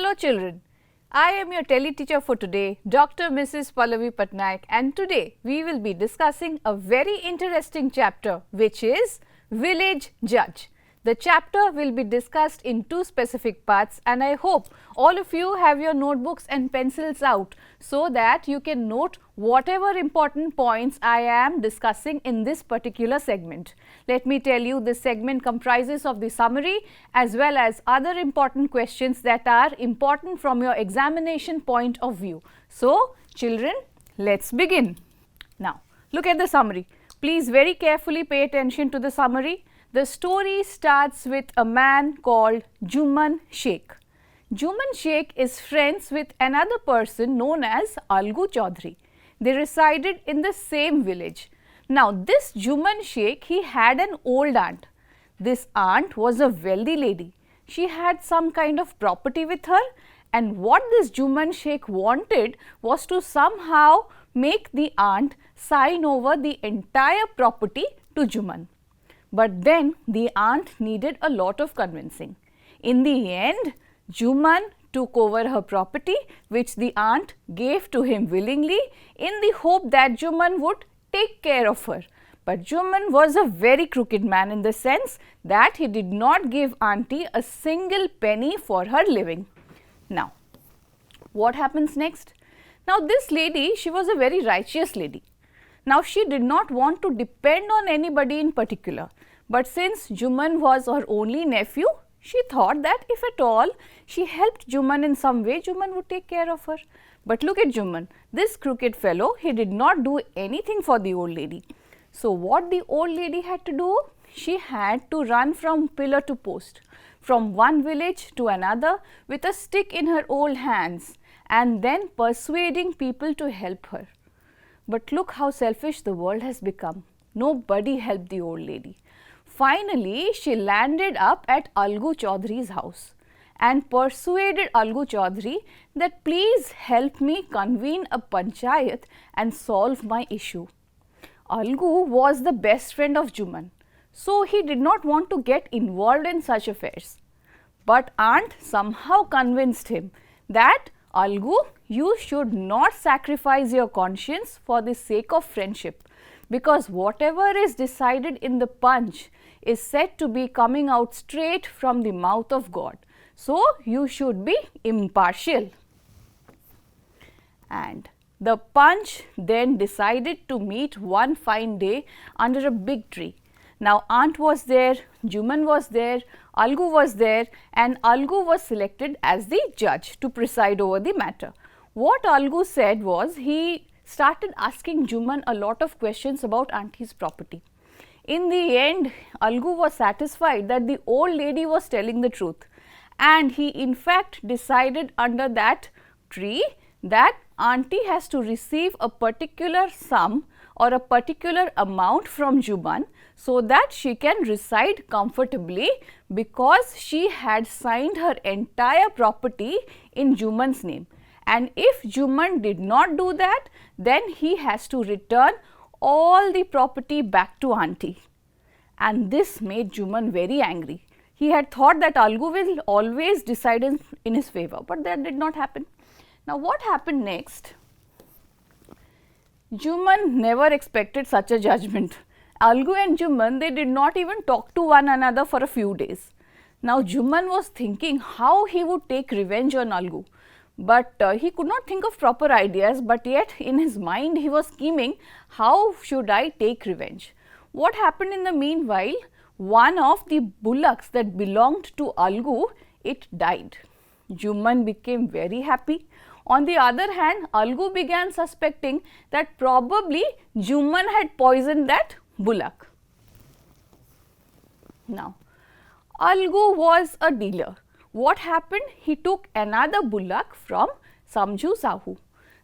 Hello children, I am your tele teacher for today, Dr. Mrs. Pallavi Patnaik, and today we will be discussing a very interesting chapter which is Village Judge. The chapter will be discussed in two specific parts and I hope all of you have your notebooks and pencils out so that you can note whatever important points I am discussing in this particular segment. Let me tell you, this segment comprises of the summary as well as other important questions that are important from your examination point of view. So, children, let's begin. Now, look at the summary. Please very carefully pay attention to the summary. The story starts with a man called Juman Sheikh. Juman Sheikh is friends with another person known as Algu Chaudhary. They resided in the same village. Now, this Juman Sheikh, he had an old aunt. This aunt was a wealthy lady. She had some kind of property with her, and what this Juman Sheikh wanted was to somehow make the aunt sign over the entire property to Juman. But then the aunt needed a lot of convincing. In the end, Juman took over her property, which the aunt gave to him willingly in the hope that Juman would take care of her. But Juman was a very crooked man in the sense that he did not give auntie a single penny for her living. Now, what happens next? Now, this lady, she was a very righteous lady. Now, she did not want to depend on anybody in particular, but since Juman was her only nephew, she thought that if at all she helped Juman in some way, Juman would take care of her. But look at Juman, this crooked fellow, he did not do anything for the old lady. So, what the old lady had to do? She had to run from pillar to post, from one village to another with a stick in her old hands and then persuading people to help her. But look how selfish the world has become. Nobody helped the old lady. Finally, she landed up at Algu Chaudhary's house and persuaded Algu Chaudhary that please help me convene a panchayat and solve my issue. Algu was the best friend of Juman, so he did not want to get involved in such affairs. But aunt somehow convinced him that Algu, you should not sacrifice your conscience for the sake of friendship, because whatever is decided in the panch is said to be coming out straight from the mouth of God. So, you should be impartial. And the panch then decided to meet one fine day under a big tree. Now, aunt was there, Juman was there, Algu was there, and Algu was selected as the judge to preside over the matter. What Algu said was, he started asking Juman a lot of questions about auntie's property. In the end, Algu was satisfied that the old lady was telling the truth, and he in fact decided under that tree that auntie has to receive a particular sum or a particular amount from Juman so that she can reside comfortably, because she had signed her entire property in Juman's name. And if Juman did not do that, then he has to return all the property back to auntie. And this made Juman very angry. He had thought that Algu will always decide in his favor, but that did not happen. Now, what happened next? Juman never expected such a judgment. Algu and Juman, they did not even talk to one another for a few days. Now, Juman was thinking how he would take revenge on Algu, but he could not think of proper ideas, but yet in his mind he was scheming, how should I take revenge? What happened in the meanwhile? One of the bullocks that belonged to Algu, it died. Juman became very happy. On the other hand, Algu began suspecting that probably Juman had poisoned that bullock. Now, Algu was a dealer. What happened? He took another bullock from Samju Sahu.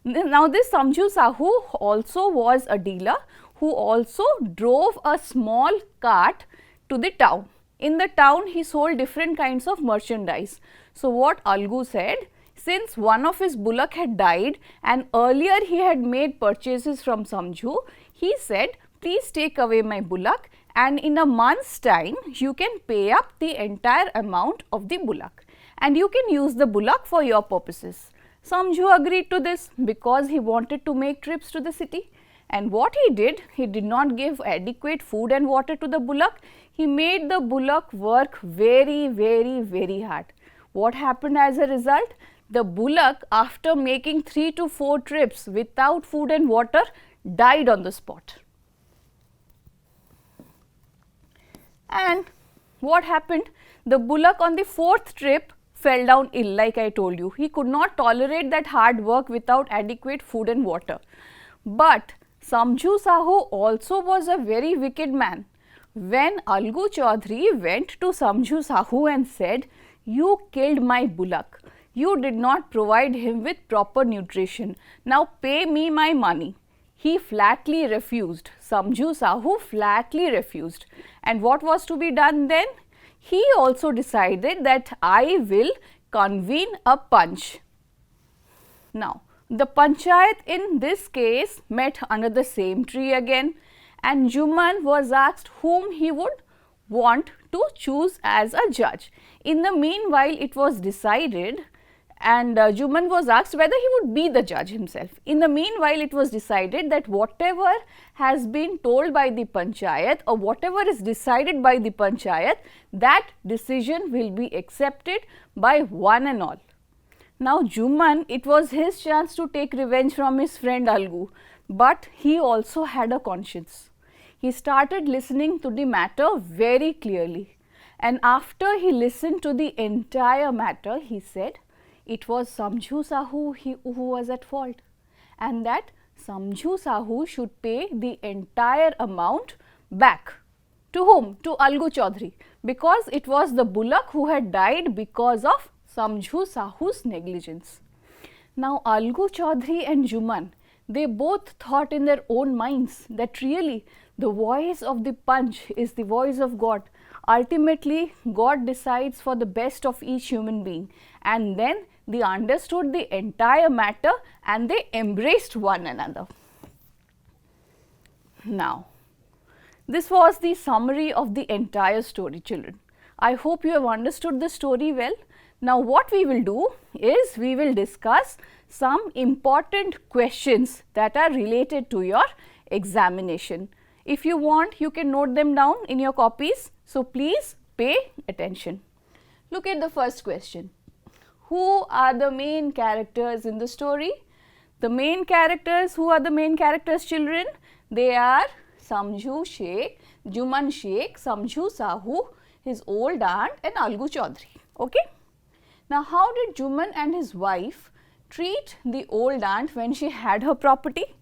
Now, this Samju Sahu also was a dealer who also drove a small cart to the town. In the town, he sold different kinds of merchandise. So, what Algu said, since one of his bullock had died and earlier he had made purchases from Samju, he said, please take away my bullock and in a month's time you can pay up the entire amount of the bullock. and you can use the bullock for your purposes. Samju agreed to this because he wanted to make trips to the city. And what he did not give adequate food and water to the bullock. He made the bullock work very hard. What happened as a result? The bullock, after making 3 to 4 trips without food and water, died on the spot. And what happened? The bullock on the 4th trip fell down ill, like I told you. He could not tolerate that hard work without adequate food and water. But Samju Sahu also was a very wicked man. When Algu Chaudhary went to Samju Sahu and said, "You killed my bullock. You did not provide him with proper nutrition. Now pay me my money." He flatly refused. Samju Sahu flatly refused. And what was to be done then? He also decided that I will convene a panch. Now, the panchayat in this case met under the same tree again, and Juman was asked whom he would want to choose as a judge. In the meanwhile, it was decided, and Juman was asked whether he would be the judge himself. In the meanwhile, it was decided that whatever has been told by the panchayat or whatever is decided by the panchayat, that decision will be accepted by one and all. Now Juman, it was his chance to take revenge from his friend Algu, but he also had a conscience. He started listening to the matter very clearly, and after he listened to the entire matter, he said it was Samju Sahu who was at fault, and that Samju Sahu should pay the entire amount back. To whom? To Algu Chaudhary, because it was the bullock who had died because of Samju Sahu's negligence. Now Algu Chaudhary and Juman, they both thought in their own minds that really the voice of the panch is the voice of God. Ultimately, God decides for the best of each human being, and then they understood the entire matter and they embraced one another. Now, this was the summary of the entire story, children. I hope you have understood the story well. Now, what we will do is we will discuss some important questions that are related to your examination. If you want, you can note them down in your copies. So, please pay attention. Look at the first question. Who are the main characters in the story? The main characters, who are the main characters, children? They are Samju Sheikh, Juman Sheikh, Samju Sahu, his old aunt and Algu Chaudhary. Okay? Now, how did Juman and his wife treat the old aunt when she had her property?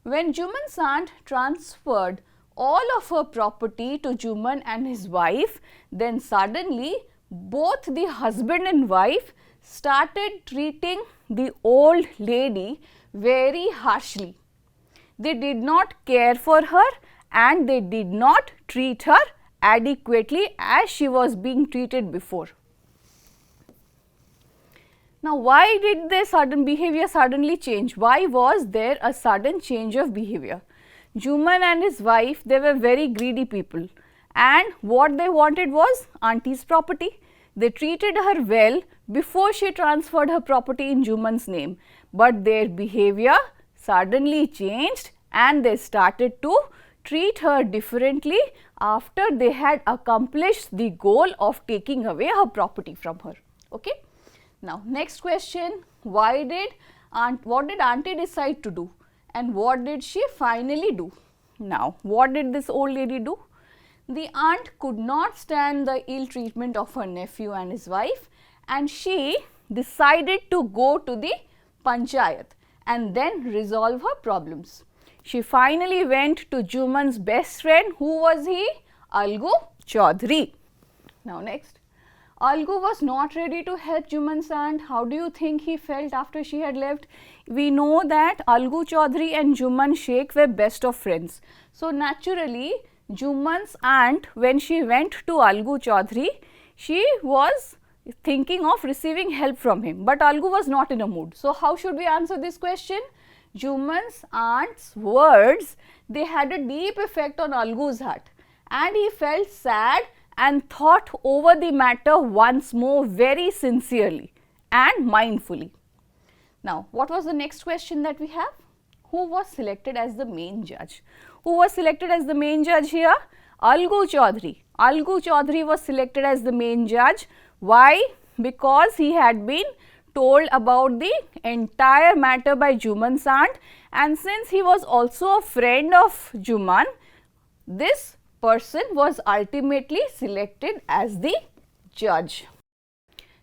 When Juman's aunt transferred all of her property to Juman and his wife, then suddenly both the husband and wife started treating the old lady very harshly. They did not care for her and they did not treat her adequately as she was being treated before. Now, why did their sudden behavior suddenly change? Why was there a sudden change of behavior? Juman and his wife, they were very greedy people, and what they wanted was auntie's property. They treated her well before she transferred her property in Juman's name, but their behavior suddenly changed and they started to treat her differently after they had accomplished the goal of taking away her property from her. Okay? Now, next question, what did auntie decide to do and what did she finally do? Now, what did this old lady do? The aunt could not stand the ill treatment of her nephew and his wife, and she decided to go to the panchayat and then resolve her problems. She finally went to Juman's best friend. Who was he? Algu Chaudhary. Now, next. Algu was not ready to help Juman's aunt. How do you think he felt after she had left? We know that Algu Chaudhary and Juman Sheikh were best of friends. So, naturally, Juman's aunt, when she went to Algu Chaudhary, she was thinking of receiving help from him, but Algu was not in a mood. So, how should we answer this question? Juman's aunt's words, they had a deep effect on Algu's heart, and he felt sad and thought over the matter once more very sincerely and mindfully. Now, what was the next question that we have? Who was selected as the main judge? Who was selected as the main judge here? Algu Chaudhary. Algu Chaudhary was selected as the main judge. Why? Because he had been told about the entire matter by Juman's aunt, and since he was also a friend of Juman, this person was ultimately selected as the judge.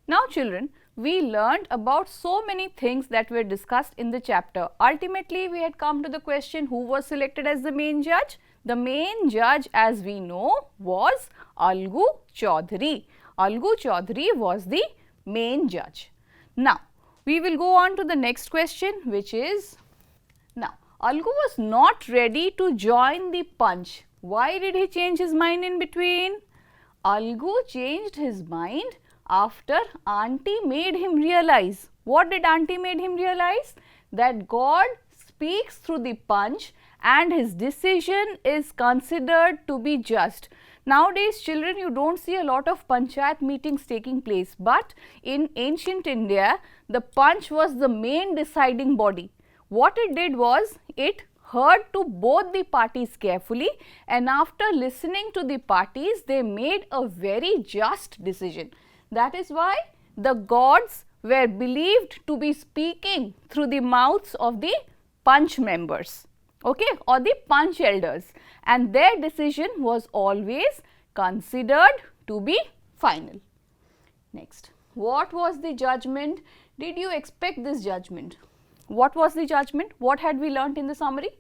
Now children, we learned about so many things that were discussed in the chapter. Ultimately, we had come to the question, who was selected as the main judge? The main judge, as we know, was Algu Chaudhary. Algu Chaudhary was the main judge. Now, we will go on to the next question, which is, now, Algu was not ready to join the Panch. Why did he change his mind in between? Algu changed his mind after auntie made him realize. What did auntie made him realize? That God speaks through the Panch and his decision is considered to be just. Nowadays children, you don't see a lot of panchayat meetings taking place, but in ancient India the Panch was the main deciding body. What it did was, it heard to both the parties carefully, and after listening to the parties they made a very just decision. That is why the gods were believed to be speaking through the mouths of the Panch members, okay, or the Panch elders, and their decision was always considered to be final. Next, what was the judgment? Did you expect this judgment? What was the judgment? What had we learnt in the summary?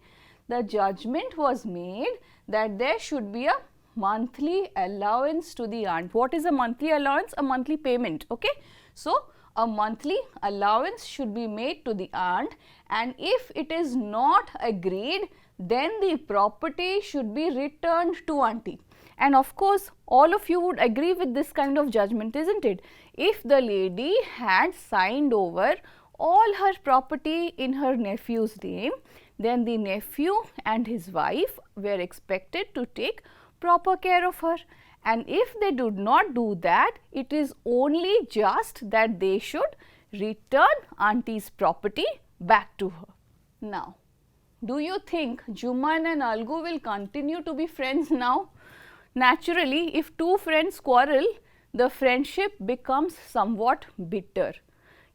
The judgment was made that there should be a monthly allowance to the aunt. What is a monthly allowance? A monthly payment, okay. So, a monthly allowance should be made to the aunt, and if it is not agreed, then the property should be returned to auntie. And of course, all of you would agree with this kind of judgment, isn't it? If the lady had signed over all her property in her nephew's name, then the nephew and his wife were expected to take proper care of her, and if they did not do that, it is only just that they should return auntie's property back to her. Now, do you think Juman and Algu will continue to be friends now? Naturally, if two friends quarrel, the friendship becomes somewhat bitter,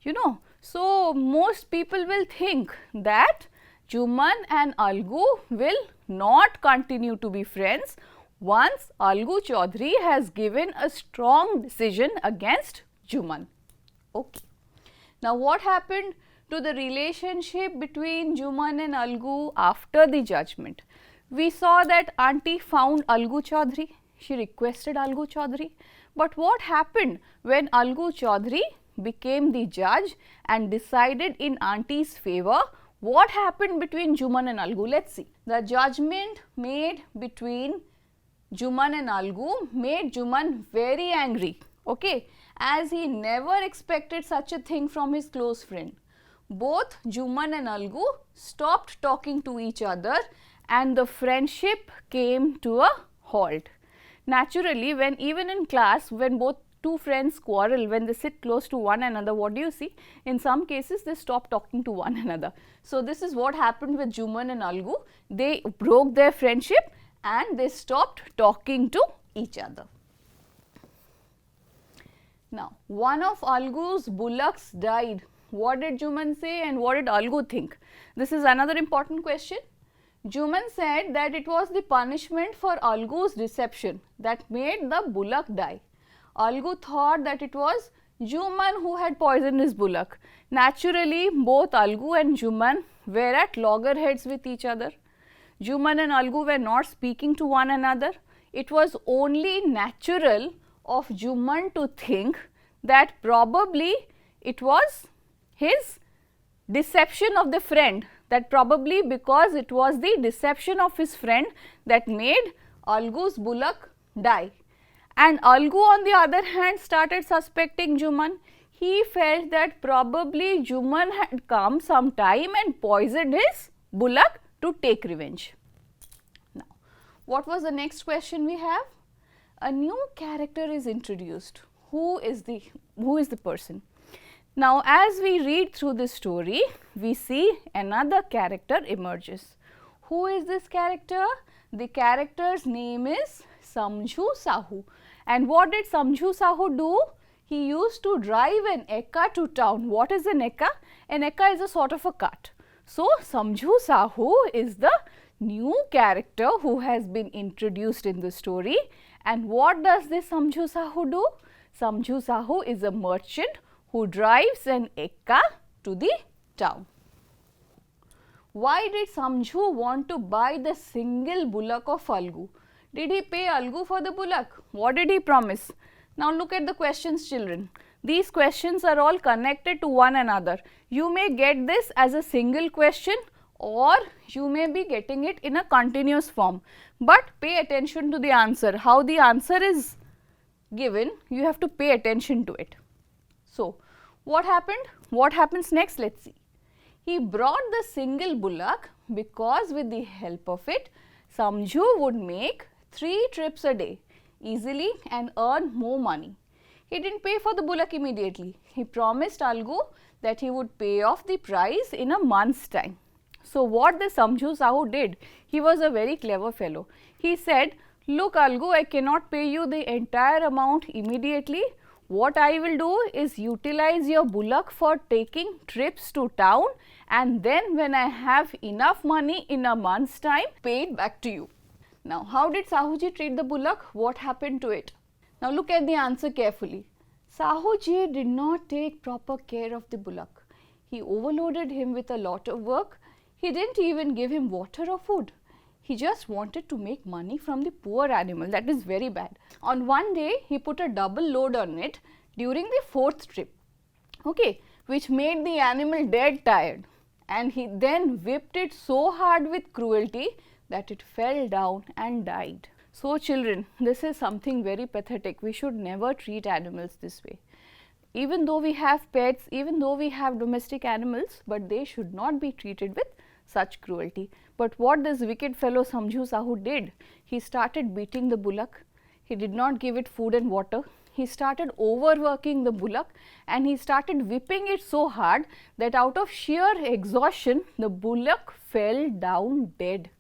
you know. So, most people will think that Juman and Algu will not continue to be friends once Algu Chaudhary has given a strong decision against Juman. Okay. Now, what happened to the relationship between Juman and Algu after the judgment? We saw that auntie found Algu Chaudhary, she requested Algu Chaudhary, but what happened when Algu Chaudhary became the judge and decided in auntie's favor? What happened between Juman and Algu? Let's see. The judgment made between Juman and Algu made Juman very angry, okay, as he never expected such a thing from his close friend. Both Juman and Algu stopped talking to each other and the friendship came to a halt. Naturally, when even in class, when both two friends quarrel, when they sit close to one another, what do you see? In some cases, they stop talking to one another. So, this is what happened with Juman and Algu. They broke their friendship and they stopped talking to each other. Now, one of Algu's bullocks died. What did Juman say and what did Algu think? This is another important question. Juman said that it was the punishment for Algu's deception that made the bullock die. Algu thought that it was Juman who had poisoned his bullock. Naturally, both Algu and Juman were at loggerheads with each other. Juman and Algu were not speaking to one another. It was only natural of Juman to think that probably it was his deception of the friend, that probably because it was the deception of his friend that made Algu's bullock die. And Algu on the other hand started suspecting Juman. He felt that probably Juman had come sometime and poisoned his bullock to take revenge. Now, what was the next question we have? a new character is introduced. Who is the person? Now, as we read through this story, we see another character emerges. Who is this character? The character's name is Samjhu Sahu. And what did Samjhu Sahu do? He used to drive an ekka to town. What is an ekka? An ekka is a sort of a cart. So, Samjhu Sahu is the new character who has been introduced in the story. And what does this Samjhu Sahu do? Samjhu Sahu is a merchant who drives an ekka to the town. Why did Samjhu want to buy the single bullock of Algu? Did he pay Algu for the bullock? What did he promise? Now look at the questions, children. These questions are all connected to one another. You may get this as a single question or you may be getting it in a continuous form. But pay attention to the answer. How the answer is given, you have to pay attention to it. So, what happened? What happens next? Let's see. He brought the single bullock because with the help of it, Samjhu would make 3 trips a day easily and earn more money. He didn't pay for the bullock immediately. He promised Algu that he would pay off the price in a month's time. So, what the Samjhu Sahu did? He was a very clever fellow. He said, look Algu, I cannot pay you the entire amount immediately. What I will do is utilize your bullock for taking trips to town, and then when I have enough money in a month's time, pay it back to you. Now, how did Sahuji treat the bullock? What happened to it? Now, look at the answer carefully. Sahuji did not take proper care of the bullock. He overloaded him with a lot of work. He didn't even give him water or food. He just wanted to make money from the poor animal. That is very bad. On one day, he put a double load on it during the 4th trip, okay, which made the animal dead tired. And he then whipped it so hard with cruelty that it fell down and died. So, children, this is something very pathetic. We should never treat animals this way. Even though we have pets, even though we have domestic animals, but they should not be treated with such cruelty. But what this wicked fellow Samjhu Sahu did, he started beating the bullock. He did not give it food and water. He started overworking the bullock and he started whipping it so hard that out of sheer exhaustion, the bullock fell down dead.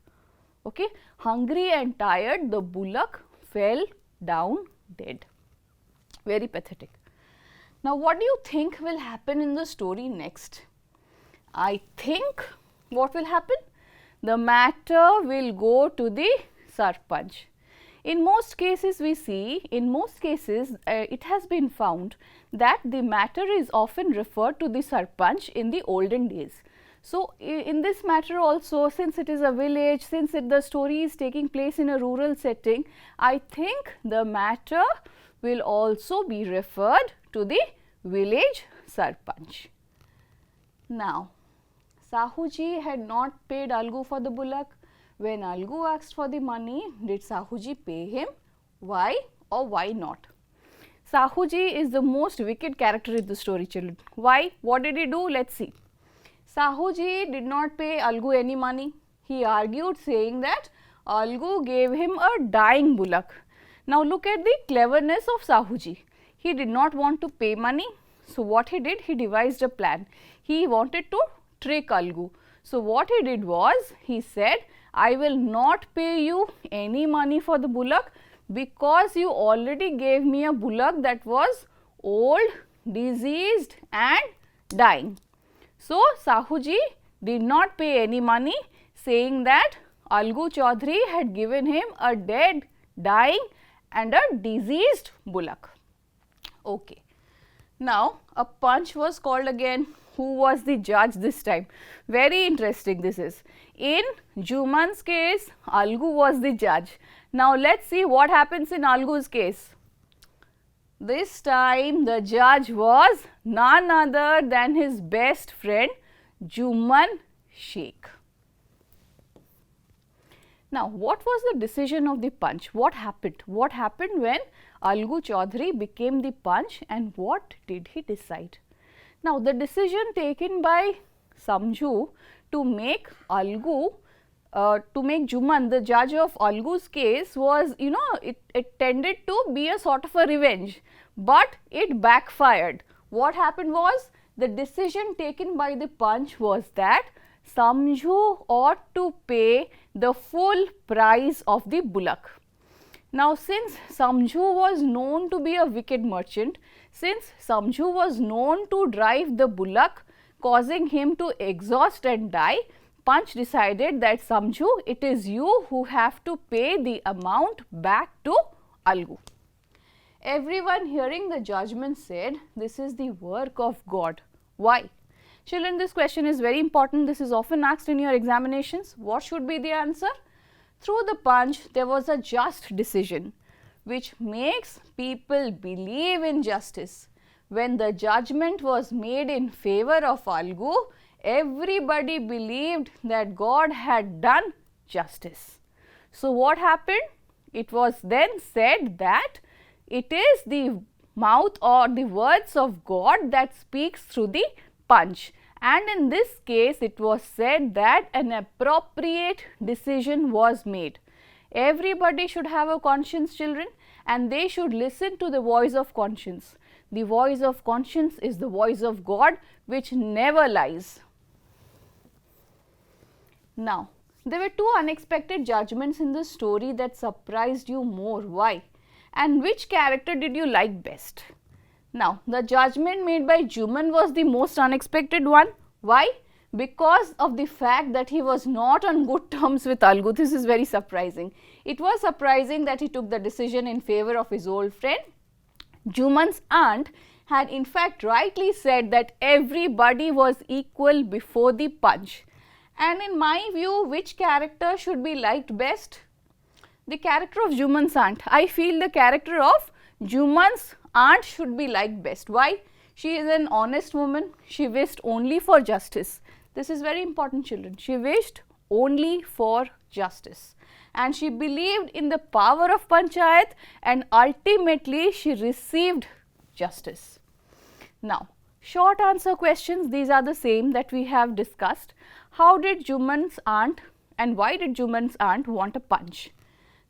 Okay, hungry and tired, the bullock fell down dead. Very pathetic. Now, what do you think will happen in the story next? I think what will happen? The matter will go to the Sarpanch. In most cases we see, it has been found that the matter is often referred to the Sarpanch in the olden days. So, in this matter also, since it is a village, since the story is taking place in a rural setting, I think the matter will also be referred to the village Sarpanch. Now, Sahuji had not paid Algu for the bullock. When Algu asked for the money, did Sahuji pay him? Why or why not? Sahuji is the most wicked character in the story, children. Why? What did he do? Let's see. Sahuji did not pay Algu any money. He argued saying that Algu gave him a dying bullock. Now, look at the cleverness of Sahuji. He did not want to pay money. So, what he did? He devised a plan. He wanted to trick Algu. So, what he did was, he said, I will not pay you any money for the bullock because you already gave me a bullock that was old, diseased and dying. So, Sahuji did not pay any money, saying that Algu Chaudhary had given him a dead, dying and a diseased bullock. Okay. Now, a punch was called again. Who was the judge this time? Very interesting this is. In Juman's case, Algu was the judge. Now, let's see what happens in Algu's case. This time, the judge was none other than his best friend, Juman Sheikh. Now, what was the decision of the punch? What happened? What happened when Algu Chaudhary became the punch and what did he decide? Now, the decision taken by Samjhu to make Algu to make Juman the judge of Algu's case was, it tended to be a sort of a revenge, but it backfired. What happened was, the decision taken by the Panch was that Samjhu ought to pay the full price of the bullock. Now, since Samjhu was known to be a wicked merchant, since Samjhu was known to drive the bullock, causing him to exhaust and die, Panch decided that Samjhu, it is you who have to pay the amount back to Algu. Everyone hearing the judgment said, this is the work of God. Why? Children, this question is very important. This is often asked in your examinations. What should be the answer? Through the Panch, there was a just decision which makes people believe in justice. When the judgment was made in favor of Algu, everybody believed that God had done justice. So, what happened? It was then said that it is the mouth or the words of God that speaks through the Panch, and in this case it was said that an appropriate decision was made. Everybody should have a conscience, children, and they should listen to the voice of conscience. The voice of conscience is the voice of God, which never lies. Now, there were two unexpected judgments in this story that surprised you more. Why? And which character did you like best? Now, the judgment made by Juman was the most unexpected one. Why? Because of the fact that he was not on good terms with Algu. This is very surprising. It was surprising that he took the decision in favor of his old friend. Juman's aunt had in fact rightly said that everybody was equal before the Panch. And in my view, which character should be liked best? The character of Juman's aunt. I feel the character of Juman's aunt should be liked best. Why? She is an honest woman. She wished only for justice. This is very important, children. She wished only for justice. And she believed in the power of Panchayat, and ultimately she received justice. Now, short answer questions, these are the same that we have discussed. How did Juman's aunt and why did Juman's aunt want a Panch?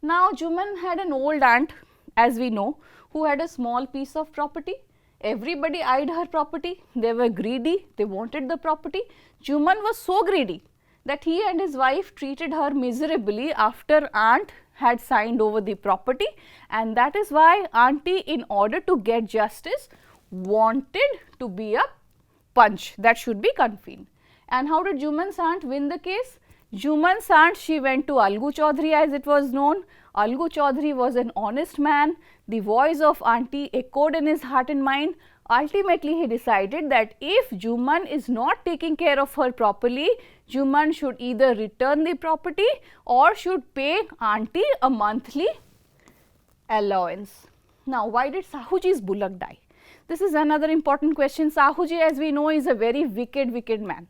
Now, Juman had an old aunt, as we know, who had a small piece of property. Everybody eyed her property. They were greedy. They wanted the property. Juman was so greedy that he and his wife treated her miserably after aunt had signed over the property, and that is why auntie, in order to get justice, wanted to be a Panch that should be convened. And how did Juman's aunt win the case? Juman's aunt, she went to Algu Chaudhary, as it was known. Algu Chaudhary was an honest man. The voice of auntie echoed in his heart and mind. Ultimately, he decided that if Juman is not taking care of her properly, Juman should either return the property or should pay auntie a monthly allowance. Now, why did Sahuji's bullock die? This is another important question. Sahuji, as we know, is a very wicked man.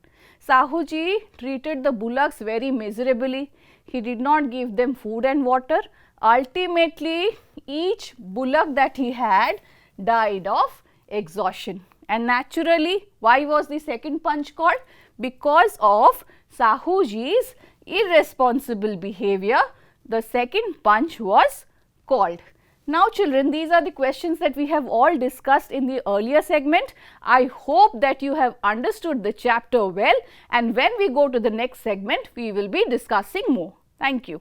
Sahuji treated the bullocks very miserably. He did not give them food and water. Ultimately, each bullock that he had died of exhaustion. And naturally, why was the second Panch called? Because of Sahuji's irresponsible behavior, the second Panch was called. Now, children, these are the questions that we have all discussed in the earlier segment. I hope that you have understood the chapter well, and when we go to the next segment, we will be discussing more. Thank you.